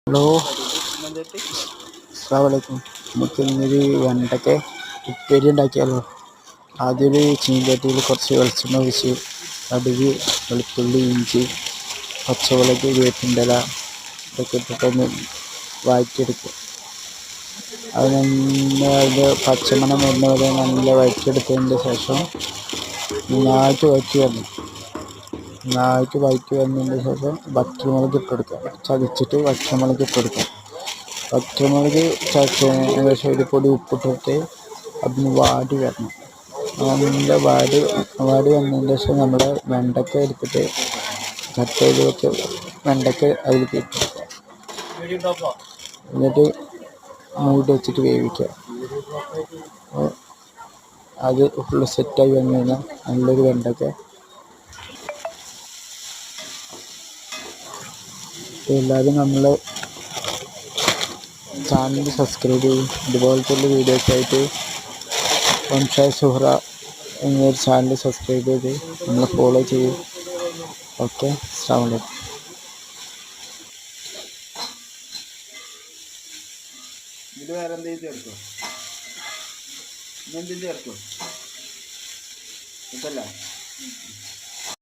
Hello, അസ്സലാമലൈക്കും. നമുക്ക് ഇന്നൊരു വെണ്ടയ്ക്ക ഉപ്പേരി ഉണ്ടാക്കിയാലോ? ആദ്യം ഒരു ചീഞ്ചട്ടിയിൽ കുറച്ച് വെളിച്ചെണ്ണ ഒഴിച്ച് കടുക്, വെളുത്തുള്ളി, ഇഞ്ചി, പച്ചമുളക്, വേപ്പിൻ്റെ ഇല ഇതൊക്കെ ഇട്ടിട്ടൊന്ന് വഴറ്റിയെടുക്കുക. അതിൻ്റെ പച്ചമണം വരുന്ന വരെ നല്ല വഴറ്റിയെടുത്തതിൻ്റെ ശേഷം നന്നായിട്ട് വഴറ്റി വന്നതിന് ശേഷം വറ്റൽമുളക് ഇട്ടെടുക്കുക. ചതച്ചിട്ട് വറ്റൽമുളക് ഇട്ടെടുക്കുക. വറ്റൽമുളക് ചതച്ചതിന് ശേഷം ഒരു പൊടി ഉപ്പിട്ടിട്ട് അതിന് വാടി വരണം. നല്ല വാടി വന്നതിന് ശേഷം നമ്മുടെ വെണ്ടയ്ക്ക എടുത്തിട്ട് കട്ട് ചെയ്ത് വെച്ച് വെണ്ടയ്ക്ക അതിലേക്ക് ഇട്ടെടുക്കുക. എന്നിട്ട് മൂടി വെച്ചിട്ട് വേവിക്കുക. അത് ഫുള്ള് സെറ്റായി വന്നു കഴിഞ്ഞാൽ നല്ലൊരു വെണ്ടയ്ക്ക. എല്ലാവരും നമ്മളെ ചാനൽ സബ്സ്ക്രൈബ് ചെയ്യും. ഇതുപോലത്തെ വീഡിയോസായിട്ട് വംശായ സുഹ്റ എന്നൊരു ചാനൽ സബ്സ്ക്രൈബ് ചെയ്ത് നമ്മളെ ഫോളോ ചെയ്യും. ഓക്കെ, അസ്സലാമു അലൈക്കും. ഇത് വേറെ എന്തെങ്കിലും ചേർക്കോ? ഇന്നെന്തെങ്കിലും ചേർക്കോ? ഇതല്ല